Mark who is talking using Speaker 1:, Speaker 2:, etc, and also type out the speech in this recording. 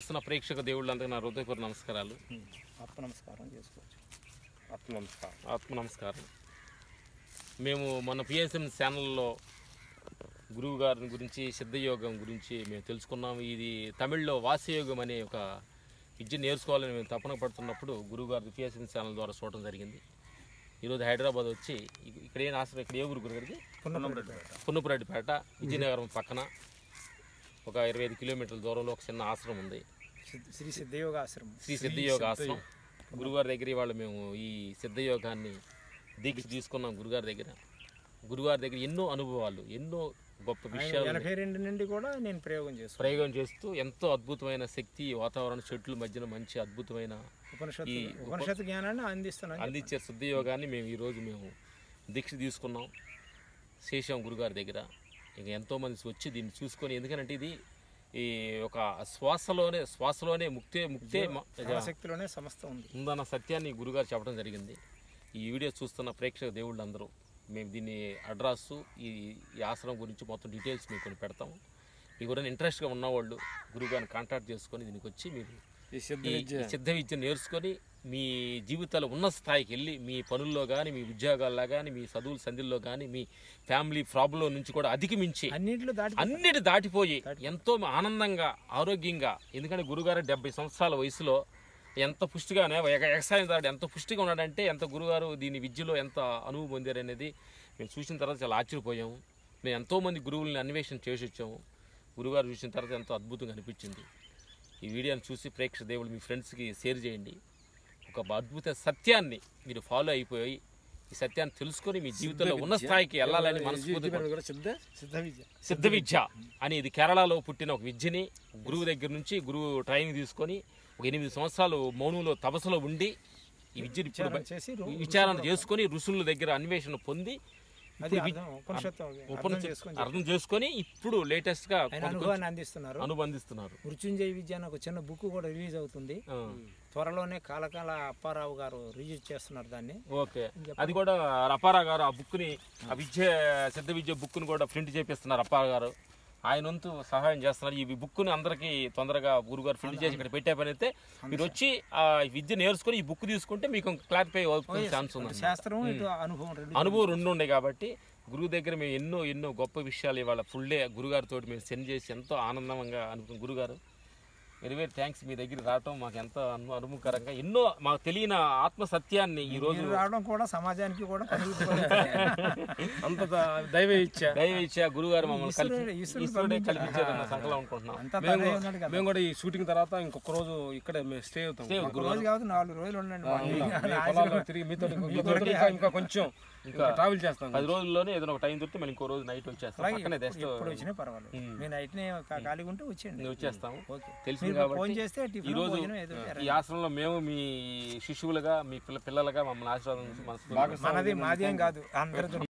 Speaker 1: ప్రేక్షక దేవుళ్ళందరికీ నా హృదయపూర్వక నమస్కారాలు.
Speaker 2: ఆత్మ నమస్కారం చేసుకోవచ్చు.
Speaker 1: ఆత్మ నమస్కారం. మేము మన పిఎస్ఎం ఛానల్లో గురువు గారి గురించి సిద్ధయోగం గురించి మేము తెలుసుకున్నాము. ఇది తమిళ్లో వాసయోగం అనే ఒక విద్య నేర్చుకోవాలని మేము తపన పడుతున్నప్పుడు గురువు గారి పిఎస్ఎం ఛానల్ ద్వారా చూడటం జరిగింది. ఈరోజు హైదరాబాద్ వచ్చి ఇక్కడ ఏం ఆశ్రమం, ఇక్కడ ఏ ఊరు గురుగారికి? పున్నపురెడ్డిపేట, విజయనగరం పక్కన ఒక 25 కిలోమీటర్ల దూరంలో ఒక చిన్న ఆశ్రమం ఉంది,
Speaker 2: శ్రీ సిద్ధయోగ ఆశ్రమం.
Speaker 1: శ్రీ సిద్ధయోగ ఆశ్రమం. గురుగారి దగ్గర ఇవాళ మేము ఈ సిద్ధయోగాన్ని దీక్ష తీసుకున్నాం. గురుగారి దగ్గర ఎన్నో అనుభవాలు, ఎన్నో గొప్ప విషయాలు.
Speaker 2: 82 నుండి కూడా నేను
Speaker 1: ప్రయోగం చేస్తూ ఎంతో అద్భుతమైన శక్తి, వాతావరణ చెట్ల మధ్యన మంచి అద్భుతమైన
Speaker 2: ఉపనిషత్తు జ్ఞానాన్ని
Speaker 1: అందించే సిద్ధయోగాన్ని ఈరోజు మేము దీక్ష తీసుకున్నాం, చేసాం గురుగారి దగ్గర. ఇంకా ఎంతోమంది వచ్చి దీన్ని చూసుకొని, ఎందుకంటే ఇది ఈ ఒక శ్వాసలోనే ముక్తే
Speaker 2: శక్తిలోనే సమస్త
Speaker 1: ఉందన్న సత్యాన్ని గురుగారు చెప్పడం జరిగింది. ఈ వీడియో చూస్తున్న ప్రేక్షక దేవుళ్ళు అందరూ మేము దీన్ని అడ్రస్సు, ఈ ఆశ్రమం గురించి మొత్తం డీటెయిల్స్ మీకు కొన్ని పెడతాము. మీకు కూడా ఇంట్రెస్ట్గా ఉన్నవాళ్ళు గురుగారిని కాంటాక్ట్ చేసుకొని దీనికి వచ్చి మీరు ఈ సిద్ధ విద్య నేర్చుకొని మీ జీవితాలు ఉన్న స్థాయికి వెళ్ళి మీ పనుల్లో కానీ, మీ ఉద్యోగాల్లో కానీ, మీ చదువుల సంధిల్లో కానీ, మీ ఫ్యామిలీ ప్రాబ్లం నుంచి కూడా అధిగమించి అన్నిటి దాటిపోయి ఎంతో ఆనందంగా, ఆరోగ్యంగా. ఎందుకంటే గురుగారు 70 సంవత్సరాల వయసులో ఎంత పుష్టిగానే ఎగసాయదాడు ఎంత పుష్టిగా ఉన్నాడంటే, ఎంత గురుగారు దీని విద్యలో ఎంత అనుభవం పొందారు అనేది మేము చూసిన తర్వాత చాలా ఆశ్చర్యపోయాము. మేము ఎంతోమంది గురువుల్ని అన్వేషణ చేసి వచ్చాము. గురుగారు చూసిన తర్వాత ఎంతో అద్భుతంగా అనిపించింది. ఈ వీడియోని చూసి ప్రేక్షక దేవుళ్ళు మీ ఫ్రెండ్స్కి షేర్ చేయండి. ఒక అద్భుత సత్యాన్ని మీరు ఫాలో అయిపోయి ఈ సత్యాన్ని తెలుసుకొని మీ జీవితంలో ఉన్న స్థాయికి వెళ్ళాలని మనస్ఫూర్తిగా. సిద్ధ విద్య అని ఇది కేరళలో పుట్టిన ఒక విద్యని గురువు దగ్గర నుంచి గురువు ట్రైనింగ్ తీసుకొని ఒక 8 సంవత్సరాలు మౌనంలో తపస్సులో ఉండి ఈ విద్యను విచారణ చేసుకొని ఋషుల దగ్గర అన్వేషణ పొంది అర్థం చేసుకొని ఇప్పుడు లేటెస్ట్ గా అనుబంధిస్తున్నారు.
Speaker 2: మృత్యుంజయ విద్య అని ఒక చిన్న బుక్ కూడా రిలీజ్ అవుతుంది త్వరలోనే. కాలకాల అప్పారావు గారు రిలీజ్ చేస్తున్నారు దాన్ని.
Speaker 1: ఓకే, అది కూడా అప్పారావు గారు ఆ బుక్ ని, ఆ సిద్ధ విద్య బుక్ ని కూడా ప్రింట్ చేపిస్తున్నారు. అప్పారావు గారు ఆయన వంతు సహాయం చేస్తున్నారు. ఈ బుక్ ని అందరికి తొందరగా గురుగారు ప్రింట్ చేసి ఇక్కడ పెట్టే పని అయితే మీరు వచ్చి ఆ విద్య నేర్చుకుని ఈ బుక్ తీసుకుంటే మీకు క్లారిఫై అవుతుంది ఛాన్స్ ఉంది. అనుభవం రెండు ఉండే కాబట్టి గురువు దగ్గర మేము ఎన్నో గొప్ప విషయాలు ఇవాళ ఫుల్ డే గురుగారితో మేము సెండ్ చేసి ఎంతో ఆనందంగా అనుకున్నాం. గురుగారు వెరీ థ్యాంక్స్. మీ దగ్గర రావటం మాకు ఎంతో అనుభవకరంగా, ఎన్నో మాకు తెలియని ఆత్మ సత్యాన్ని ఈ రోజు
Speaker 2: రావడం కూడా సమాజానికి కూడా
Speaker 3: అంత దైవ ఇచ్చా
Speaker 1: గురుగారు మమ్మల్ని కల్పించారన్న సంకలం అనుకుంటున్నాం.
Speaker 3: మేము కూడా ఈ షూటింగ్ తర్వాత ఇంకొక రోజు ఇక్కడ స్టే అవుతాం.
Speaker 2: 4 రోజులు
Speaker 3: ఉండండి, తిరిగి మీతో ఇంకా కొంచెం ట్రావెల్ చేస్తాం.
Speaker 1: 10 రోజుల్లోనే ఏదైనా ఒక టైం దొరికితే మళ్ళీ ఇంకో రోజు నైట్ వచ్చేస్తాం.
Speaker 2: వచ్చినా పర్వాలేదు, నేను నైట్ ఖాళీగా ఉంటే
Speaker 1: వచ్చేస్తాము. తెలిసింది కాబట్టి ఈ రోజు ఈ ఆశ్రమంలో మేము మీ శిష్యులుగా, మీ పిల్లలుగా మమ్మల్ని ఆశీర్వాదం
Speaker 2: మాది ఏం కాదు అందరూ